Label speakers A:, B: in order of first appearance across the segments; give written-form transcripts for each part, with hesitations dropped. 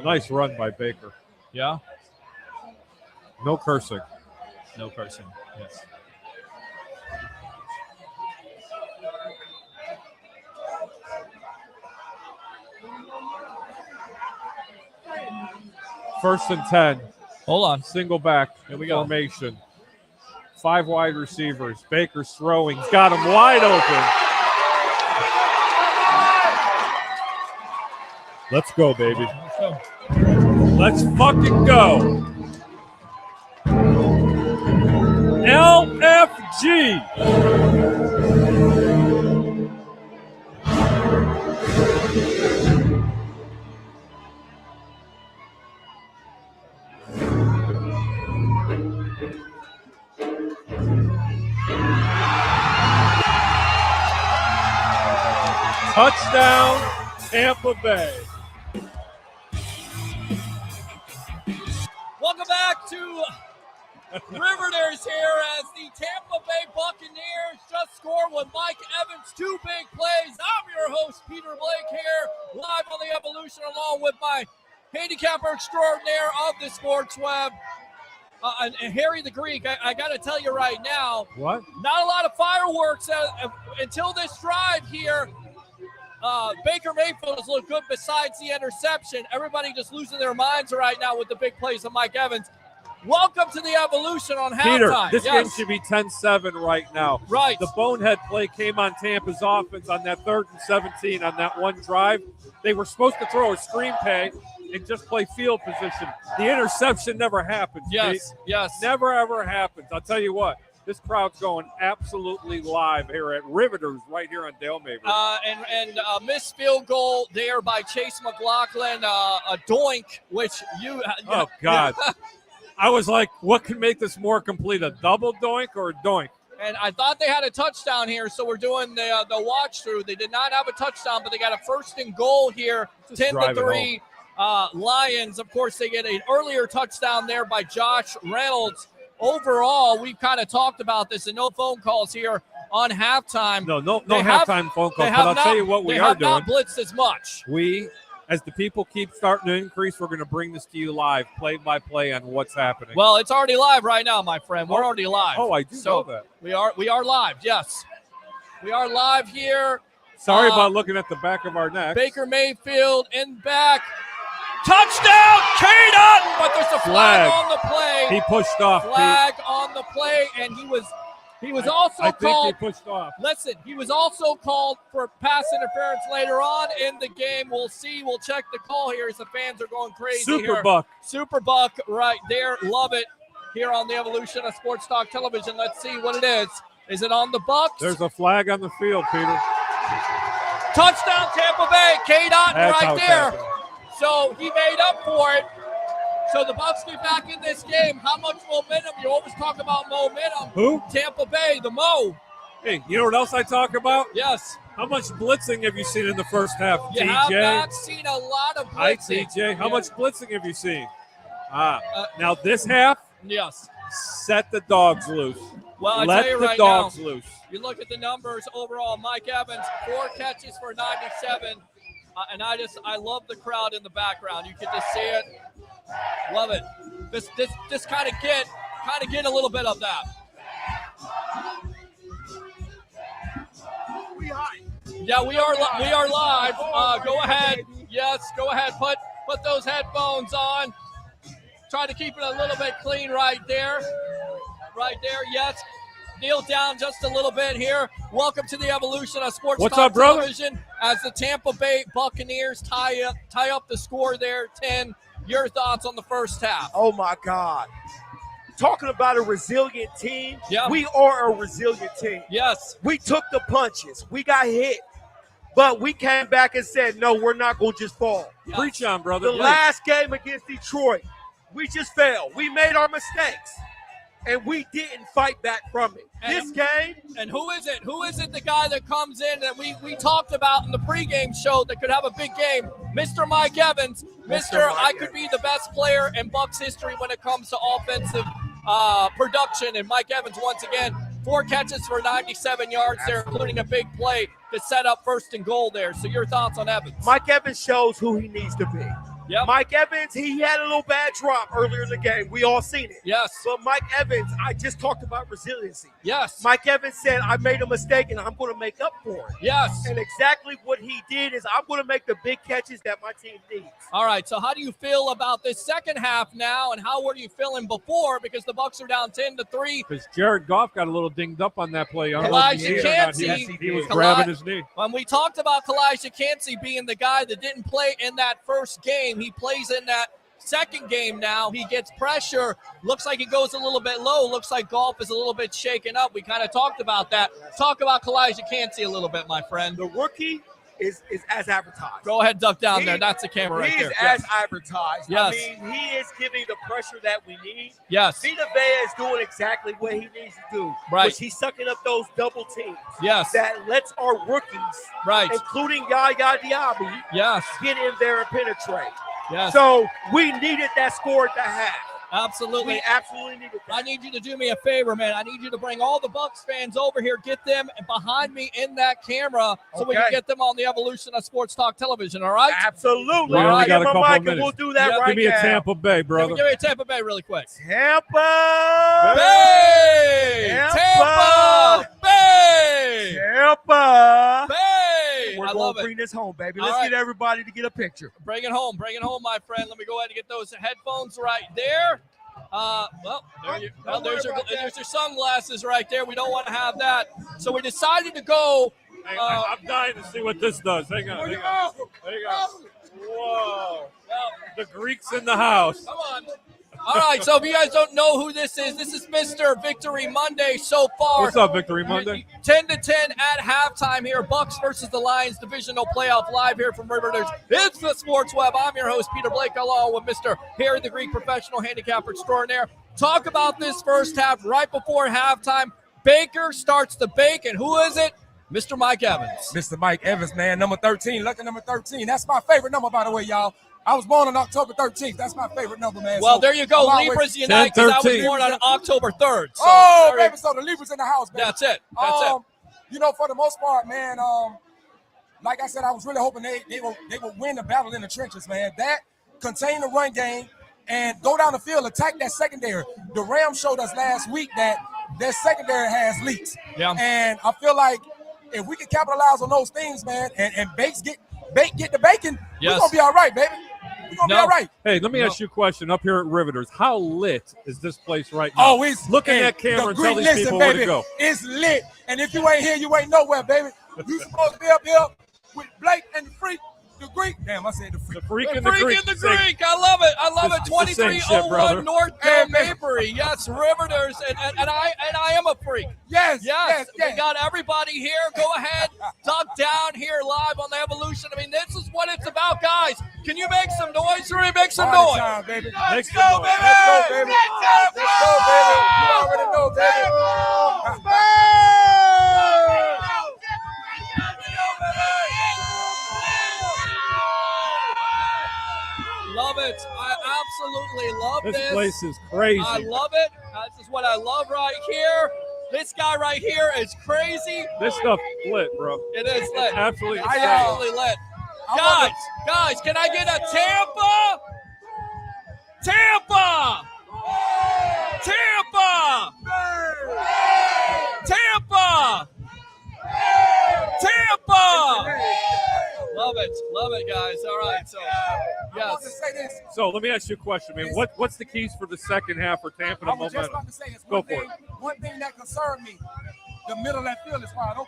A: Nice run by Baker.
B: Yeah.
A: No cursing.
B: No cursing. Yes.
A: First and 10.
B: Hold on.
A: Single back.
B: Here we go.
A: Formation. 5 wide receivers. Baker's throwing. He's got him wide open. Let's go, baby.
B: Let's go.
A: Let's fucking go. LFG. Touchdown, Tampa Bay.
C: Welcome back to Riverters here as the Tampa Bay Buccaneers just scored with Mike Evans. 2 big plays. I'm your host, Peter Blake, here live on the Evolution along with my handicapper extraordinaire of the Sports Web, and Harry the Greek. I got to tell you right now,
A: What?
C: not a lot of fireworks until this drive here. Baker Mayfield has looked good besides the interception. Everybody just losing their minds right now with the big plays of Mike Evans. Welcome to the Evolution on
A: Peter,
C: halftime.
A: this
C: Yes.
A: game should be 10-7 right now.
C: Right.
A: The bonehead play came on Tampa's offense on that 3rd and 17 on that one drive. They were supposed to throw a screen play and just play field position. The interception never happens.
C: Yes,
A: Pete.
C: yes.
A: Never, ever happens. I'll tell you what. This crowd's going absolutely live here at Riverters right here on Dale Mabry.
C: And a missed field goal there by Chase McLaughlin, a doink, which you.
A: Oh, God. I was like, what can make this more complete, a double doink or a doink?
C: And I thought they had a touchdown here, so we're doing the watch through. They did not have a touchdown, but they got a 1st and goal here,
A: Just
C: 10-3. Lions, of course, they get an earlier touchdown there by Josh Reynolds. Overall, we've kind of talked about this, and no phone calls here on halftime.
A: No
C: They
A: halftime phone calls, but I'll tell you what we
C: they
A: are
C: have
A: doing.
C: not blitzed as much.
A: We, as the people keep starting to increase, we're going to bring this to you live, play-by-play on what's happening.
C: Well, it's already live right now, my friend. We're already live.
A: Oh, I do know that.
C: We are live, yes. We are live here.
A: Sorry about looking at the back of our neck.
C: Baker Mayfield in back. Touchdown, K-Dot! But there's a flag on the play.
A: He pushed off.
C: Flag on the play, and he was also
A: I
C: called.
A: think he pushed off.
C: Listen, he was also called for pass interference later on in the game. We'll see. We'll check the call here as the fans are going crazy here. Super Buck right there. Love it here on the Evolution of Sports Talk Television. Let's see what it is. Is it on the Bucs?
A: There's a flag on the field, Peter.
C: Touchdown, Tampa Bay. K-Dot
A: That's
C: right
A: how it's
C: there.
A: happening.
C: So he made up for it. So the Bucs get back in this game. How much momentum? You always talk about momentum.
A: Who?
C: Tampa Bay, the Mo.
A: Hey, you know what else I talk about?
C: Yes.
A: How much blitzing have you seen in the first half,
C: You
A: TJ?
C: have not seen a lot of
A: Hi,
C: blitzing.
A: TJ. How
C: Yeah.
A: much blitzing have you seen? Now this half,
C: Yes.
A: set the dogs loose.
C: Well, I
A: Let
C: tell you
A: the
C: right
A: dogs
C: now,
A: loose.
C: you look at the numbers overall. Mike Evans, 4 catches for 97. And I love the crowd in the background. You can just see it. Love it. Just kind of get a little bit of that. Yeah, we are live. Go ahead. Yes, go ahead. Put those headphones on. Try to keep it a little bit clean right there. Right there. Yes. Kneel down just a little bit here. Welcome to the Evolution of Sports
A: What's
C: Talk
A: up, brother?
C: Television as the Tampa Bay Buccaneers tie up the score there, 10. Your thoughts on the first half?
D: Oh, my God. Talking about a resilient team,
C: Yeah.
D: we are a resilient team.
C: Yes.
D: We took the punches. We got hit. But we came back and said, no, we're not going to just fall.
C: Yes.
A: Preach on, brother.
D: The last game against Detroit, we just failed. We made our mistakes. And we didn't fight back from it. This game.
C: And who is it? Who is it, the guy that comes in that we talked about in the pregame show that could have a big game? Mr. Mike Evans. Mr. I could be the best player in Bucs history when it comes to offensive production. And Mike Evans, once again, 4 catches for 97 yards there, including a big play to set up 1st and goal there. So your thoughts on Evans?
D: Mike Evans shows who he needs to be.
C: Yep.
D: Mike Evans, he had a little bad drop earlier in the game. We all seen it.
C: Yes.
D: But Mike Evans, I just talked about resiliency.
C: Yes.
D: Mike Evans said, I made a mistake and I'm going to make up for it.
C: Yes.
D: And exactly what he did is I'm going to make the big catches that my team needs.
C: All right, so how do you feel about this second half now, and how were you feeling before? Because the Bucs are down 10-3.
A: Because Jared Goff got a little dinged up on that play.
C: Elijah Cansey.
A: He was grabbing his knee.
C: When we talked about Elijah Cansey being the guy that didn't play in that first game, he plays in that second game now. He gets pressure. Looks like he goes a little bit low. Looks like Goff is a little bit shaken up. We kind of talked about that. Talk about Elijah Cansey a little bit, my friend.
D: The rookie is as advertised.
C: Go ahead, duck down there. That's the camera right there.
D: He is as advertised.
C: Yes.
D: I mean, he is giving the pressure that we need.
C: Yes.
D: Vita Vea is doing exactly what he needs to do.
C: Right.
D: Which he's sucking up those double teams.
C: Yes.
D: That lets our rookies,
C: right,
D: including Yaya Diaby,
C: yes,
D: get in there and penetrate.
C: Yes.
D: So we needed that score at the half.
C: Absolutely.
D: We absolutely needed that.
C: I need you to do me a favor, man. I need you to bring all the Bucs fans over here, get them behind me in that camera so we can get them on the evolution of Sports Talk Television, all right?
D: Absolutely.
A: We only got a couple of
D: minutes. We'll do that
C: Yep.
D: right now.
A: Give me a Tampa Bay, brother.
C: Give me a Tampa Bay really quick.
D: Tampa
C: Bay! Tampa Bay!
D: Tampa
C: Bay!
D: We're
C: I
D: going
C: love
D: to
C: it.
D: bring this home, baby.
C: All
D: Let's
C: right.
D: get everybody to get a picture.
C: Bring it home, my friend. Let me go ahead and get those headphones right there. There's your sunglasses right there. We don't want to have that. So we decided to go.
A: Hey, I'm dying to see what this does. Hang on. There you go. Whoa. The Greeks in the house.
C: Come on. All right, so if you guys don't know who this is Mr. Victory Monday so far.
A: What's up, Victory Monday?
C: 10-10 at halftime here. Bucs versus the Lions divisional playoff live here from Riverters. It's the Sports Web. I'm your host, Peter Blake, along with Mr. Harry the Greek, professional handicapper extraordinaire. Talk about this first half right before halftime. Baker starts to bake, and who is it? Mr. Mike Evans.
E: Mr. Mike Evans, man, number 13, lucky number 13. That's my favorite number, by the way, y'all. I was born on October 13th. That's my favorite number, man.
C: Well,
E: so
C: there you go. Libras unite, because I was born on October 3rd. So
E: baby, so the Libras in the house, baby.
C: That's it. That's it.
E: You know, for the most part, man, like I said, I was really hoping they would win the battle in the trenches, man. That, contain the run game, and go down the field, attack that secondary. The Rams showed us last week that their secondary has leaks.
C: Yeah.
E: And I feel like if we can capitalize on those things, man, and Bates get the bacon, we're going to be all right, baby. We're going to be all right.
A: Hey, let me ask you a question. Up here at Riverters, how lit is this place right now?
E: Oh, it's
A: look at that camera and tell these people
E: baby,
A: where to go.
E: It's lit. And if you ain't here, you ain't nowhere, baby. You supposed to be up here with Blake and the Freak, the Greek. Damn, I said the Freak.
A: The Freak and
C: The
A: the
C: Freak
A: Greek.
C: and the Greek. I love it. I love it.
A: It's the same shit,
C: 2301
A: brother.
C: North Del Mabry. Yes, Riverters. And I am a freak.
E: Yes.
C: We got everybody here. Go ahead, duck down here live on the Evolution. I mean, this is what it's about, guys. Can you make some noise? Really make some noise.
E: Time, baby.
A: Let's go, baby.
E: Let's go, baby. Let's go, baby. You already know, baby.
C: Love it. I absolutely love this.
A: This place is crazy.
C: I love it. This is what I love right here. This guy right here is crazy.
A: This stuff lit, bro.
C: It is lit.
A: It's absolutely
C: It's
A: insane.
C: absolutely lit. Guys, can I get a Tampa? Tampa! Tampa! Tampa! Tampa! Love it, guys. All right, so
E: I want to
C: yes.
E: say this.
A: So let me ask you a question, man. What's the keys for the second half for Tampa
E: I
A: and
E: was just
A: momentum?
E: about to say it's
A: Go
E: one
A: for
E: thing. One thing that concerned me, the middle of that field is wide open.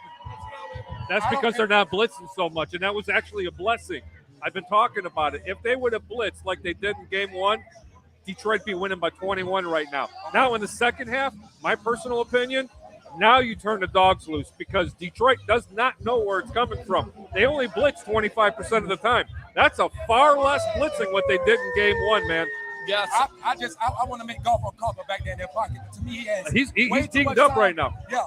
A: That's because they're not blitzing so much, and that was actually a blessing. I've been talking about it. If they would have blitzed like they did in game one, Detroit be winning by 21 right now. Now in the second half, my personal opinion, now you turn the dogs loose because Detroit does not know where it's coming from. They only blitz 25% of the time. That's a far less blitzing what they did in game one, man.
C: Yes.
E: I want to make golf a cover back there in their pocket. To me, he has.
A: He's
E: way too
A: dinged
E: much
A: up
E: time.
A: right now.
E: Yeah.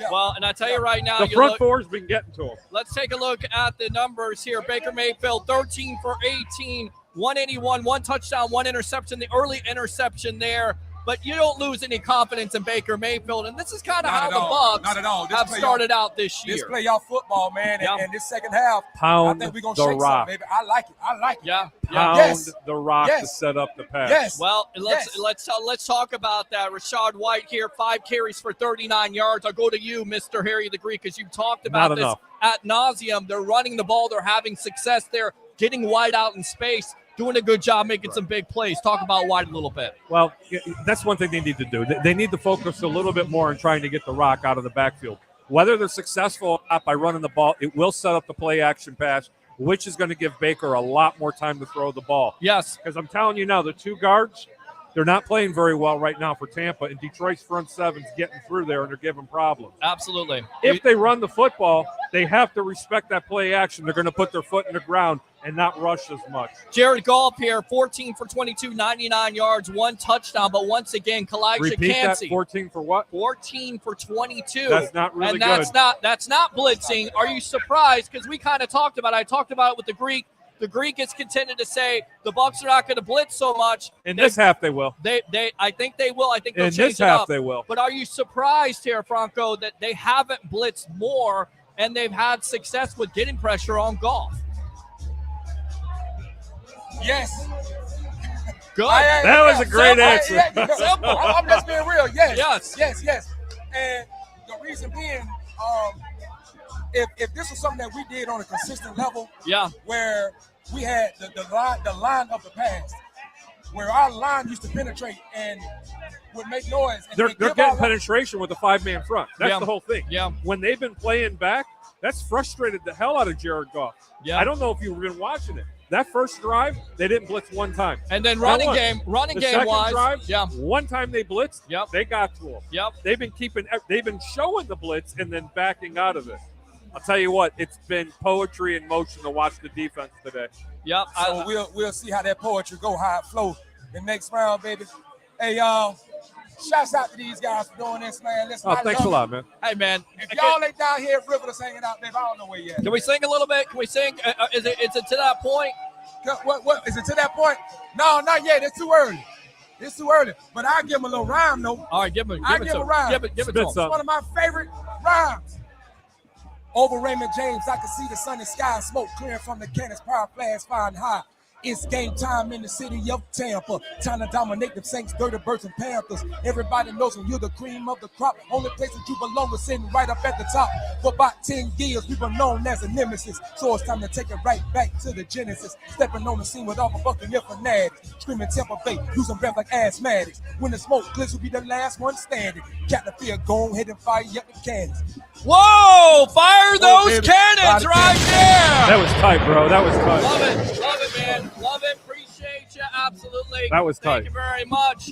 C: Well, and I tell you right now,
A: The front four's been getting to him.
C: let's take a look at the numbers here. Baker Mayfield, 13 for 18, 181, 1 touchdown, 1 interception. The early interception there but you don't lose any confidence in Baker Mayfield. And this is kind of
E: Not
C: how
E: at
C: the
E: all.
C: Bucs
E: Not at all. This
C: have
E: playoff-
C: started out this year.
E: This playoff football, man,
C: Yeah.
E: and this second half,
A: Pound
E: I think we're gonna
A: the
E: shake
A: rock.
E: something, baby. I like it. I like it.
C: Yeah.
A: Pound
E: Yes.
A: the rock to
E: Yes.
A: set up the pass.
E: Yes.
C: Well,
E: Yes.
C: let's talk about that. Rashad White here, 5 carries for 39 yards. I'll go to you, Mr. Harry the Greek, because you've talked about
A: Not
C: this
A: enough.
C: ad nauseum. They're running the ball. They're having success. They're getting White out in space, doing a good job making some big plays. Talk about White a little bit.
A: Well, that's one thing they need to do. They need to focus a little bit more on trying to get the rock out of the backfield. Whether they're successful or not by running the ball, it will set up the play action pass, which is going to give Baker a lot more time to throw the ball.
C: Yes.
A: Because I'm telling you now, the 2 guards, they're not playing very well right now for Tampa, and Detroit's front seven's getting through there, and they're giving problems.
C: Absolutely.
A: If they run the football, they have to respect that play action. They're going to put their foot in the ground and not rush as much.
C: Jared Goff here, 14 for 22, 99 yards, 1 touchdown. But once again, Kalijah
A: Repeat that,
C: Cansey,
A: 14 for what?
C: 14 for 22.
A: That's not really
C: and that's
A: good.
C: that's not blitzing. Are you surprised? Because we kind of talked about it. I talked about it with the Greek. The Greek is contended to say the Bucs are not going to blitz so much.
A: In this half, they will.
C: I think they will. I think they'll
A: In
C: change
A: this
C: it
A: half,
C: up.
A: they will.
C: But are you surprised here, Franco, that they haven't blitzed more and they've had success with getting pressure on Goff?
E: Yes.
C: Good.
A: That was a great answer.
C: Simple.
E: I'm just being real. Yes.
C: Yes.
E: Yes. Yes. And the reason being, if this was something that we did on a consistent level,
C: Yeah.
E: where we had the line of the past, where our line used to penetrate and would make noise. And
A: They're
E: give
A: getting
E: our-
A: penetration with a 5-man front. That's
C: Yeah.
A: the whole thing.
C: Yeah.
A: When they've been playing back, that's frustrated the hell out of Jared Goff.
C: Yeah.
A: I don't know if you've been watching it. That first drive, they didn't blitz one time.
C: And then
A: Not
C: running
A: once.
C: game
A: The second
C: wise,
A: drive,
C: yeah.
A: one time they blitzed,
C: Yep.
A: they got to him.
C: Yep.
A: They've been showing the blitz and then backing out of it. I'll tell you what, it's been poetry in motion to watch the defense today.
C: Yep.
E: So we'll see how that poetry go, how it flow the next round, baby. Hey, y'all. Shouts out to these guys for doing this, man. Listen,
A: Oh,
E: I
A: thanks a
E: love
A: lot, man.
C: Hey, man.
E: it. If y'all ain't down here at Riverters hanging out, baby, I don't know where you at.
C: Can we sing a little bit? Can we sing? Is it to that point?
E: What is it to that point? No, not yet. It's too early. It's too early. But I'll give him a little rhyme, though.
C: All right, give it
E: I
C: to
E: give a
C: him.
E: rhyme.
C: Give it
A: Spit
C: to him.
A: some.
E: It's one of my favorite rhymes. Over Raymond James, I can see the sun and sky, smoke clearing from the cannons, power flash flying high. It's game time in the city of Tampa. Time to dominate the Saints, Dirty Birds, and Panthers. Everybody knows when you're the cream of the crop. Only place that you belong is sitting right up at the top. For about 10 years, we were known as a nemesis. So it's time to take it right back to the genesis. Stepping on the scene with all the Buccaneer fanatics. Screaming Tampa Bay, losing breath like asthmatics. When the smoke clears, we'll be the last one standing. Captain Fear, go ahead and fire up the cannons.
C: Whoa! Fire those
E: baby.
C: cannons
E: Body
C: right there!
A: That was tight, bro. That was tight.
C: Love it, man. Love it. Appreciate you. Absolutely.
A: That was
C: Thank
A: tight.
C: you very much.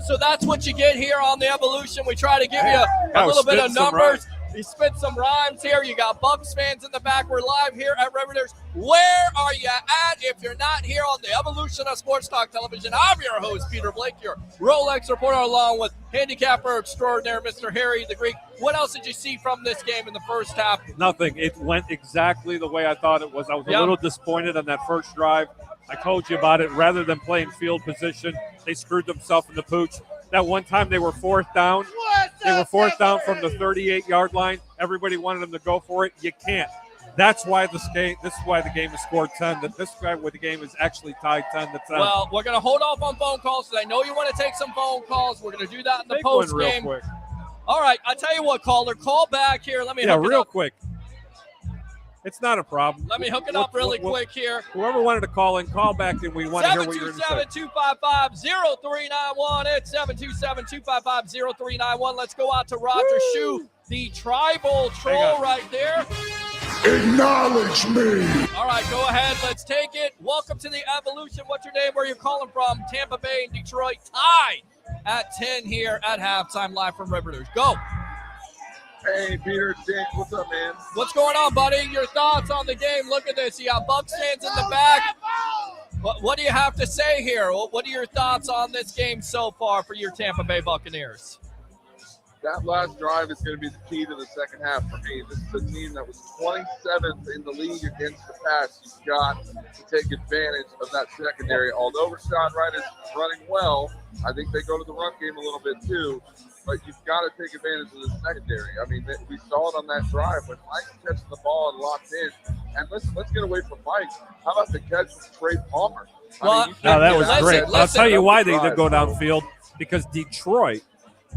C: So that's what you get here on the Evolution. We try to give you a
A: was
C: little bit of
A: spitting some
C: numbers. You spit some rhymes here. You got Bucs fans in the back. We're live here at Riverters. Where are you at if you're not here on the Evolution of Sports Talk Television? I'm your host, Peter Blake, your Rolex reporter, along with handicapper extraordinaire, Mr. Harry the Greek. What else did you see from this game in the first half?
A: Nothing. It went exactly the way I thought it was. I was a little disappointed on that first drive. I told you about it. Rather than playing field position, they screwed themselves in the pooch. That one time they were fourth down. They were fourth down from the 38-yard line. Everybody wanted them to go for it. You can't. That's why this is why the game is scored 10. This is why the game is actually tied 10-10.
C: Well, we're going to hold off on phone calls because I know you want to take some phone calls. We're going to do that in the
A: Take one
C: post
A: real
C: game.
A: quick.
C: All right, I tell you what, caller, call back here. Let me
A: Yeah,
C: hook it
A: real
C: up.
A: quick. It's not a problem.
C: Let me hook it up really quick here.
A: Whoever wanted to call in, call back, and we want to hear what you're going to say.
C: 727-255-0391. It's 727-255-0391. Let's go out to Roger Shue, the tribal troll right there.
F: Acknowledge me.
C: All right, go ahead. Let's take it. Welcome to the Evolution. What's your name? Where are you calling from? Tampa Bay and Detroit tied at 10 here at halftime, live from Riverters. Go.
F: Hey, Peter, Jake, what's up, man?
C: What's going on, buddy? Your thoughts on the game? Look at this. You got Bucs fans in the back. What do you have to say here? What are your thoughts on this game so far for your Tampa Bay Buccaneers?
F: that last drive is going to be the key to the second half for me. This is a team that was 27th in the league against the pass. You've got to take advantage of that secondary. Although Rashad Wright is running well, I think they go to the run game a little bit too. But you've got to take advantage of the secondary. I mean, we saw it on that drive when Mike catching the ball and locked in. And listen, let's get away from Mike. How about the catch from Trey Palmer?
C: Well,
A: That was great. I'll tell you why they
F: drive.
A: did go downfield, because Detroit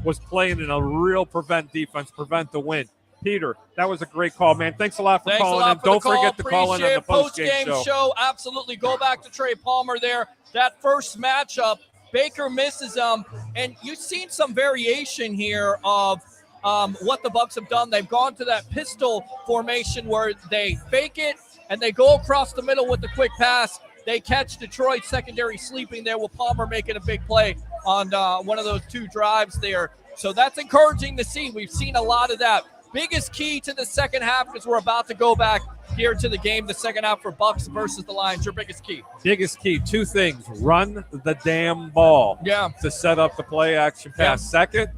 A: was playing in a real prevent defense, prevent the win. Peter, that was a great call, man. Thanks a lot for calling in. Don't forget to call in on the post-game show.
C: Absolutely. Go back to Trey Palmer there. That first matchup, Baker misses him, and you've seen some variation here of what the Bucs have done. They've gone to that pistol formation where they fake it and they go across the middle with the quick pass. They catch Detroit secondary sleeping there with Palmer making a big play on one of those two drives there. So that's encouraging to see. We've seen a lot of that. Biggest key to the second half, because we're about to go back here to the game, the second half for Bucs versus the Lions. Your biggest key?
A: Biggest key, two things. Run the damn ball to set up the play action pass. Second,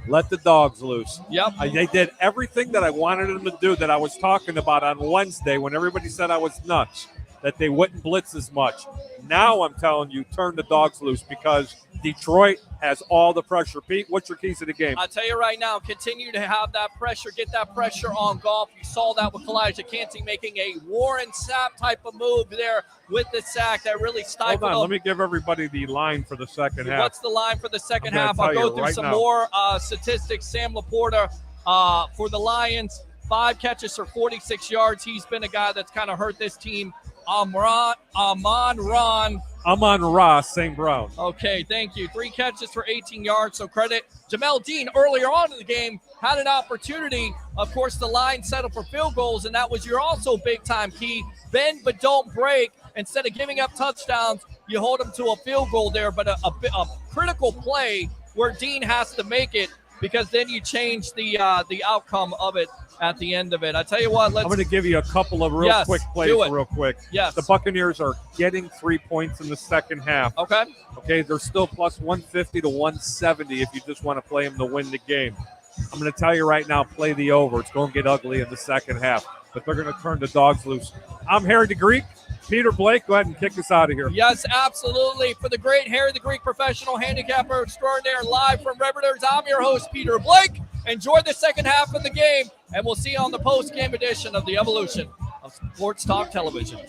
A: let the dogs loose. They did everything that I wanted them to do, that I was talking about on Wednesday when everybody said I was nuts, that they wouldn't blitz as much. Now I'm telling you, turn the dogs loose, because Detroit has all the pressure. Pete, what's your keys to the game?
C: I'll tell you right now, continue to have that pressure, get that pressure on golf. You saw that with Kalijah Kancey making a Warren Sapp type of move there with the sack that really stifled.
A: Hold on, let me give everybody the line for the second half.
C: What's the line for the second half? I'll go through some more statistics. Sam Laporta for the Lions, 5 catches for 46 yards. He's been a guy that's kind of hurt this team. Amon-Ra St. Brown. Okay, thank you. 3 catches for 18 yards, so credit. Jamel Dean, earlier on in the game, had an opportunity. Of course, the line settled for field goals, and that was your also big-time key. Bend but don't break. Instead of giving up touchdowns, you hold them to a field goal there, but a critical play where Dean has to make it, because then you change the outcome of it at the end of it. I tell you what, I'm
A: going to give you a couple of quick plays real quick.
C: Yes.
A: The Buccaneers are getting 3 points in the second half. Okay, they're still plus 150 to 170 if you just want to play them to win the game. I'm going to tell you right now, play the over. It's going to get ugly in the second half, but they're going to turn the dogs loose. I'm Harry the Greek. Peter Blake, go ahead and kick us out of here.
C: Yes, absolutely. For the great Harry the Greek professional handicapper extraordinaire, live from Riverters, I'm your host, Peter Blake. Enjoy the second half of the game, and we'll see you on the post-game edition of the Evolution of Sports Talk Television.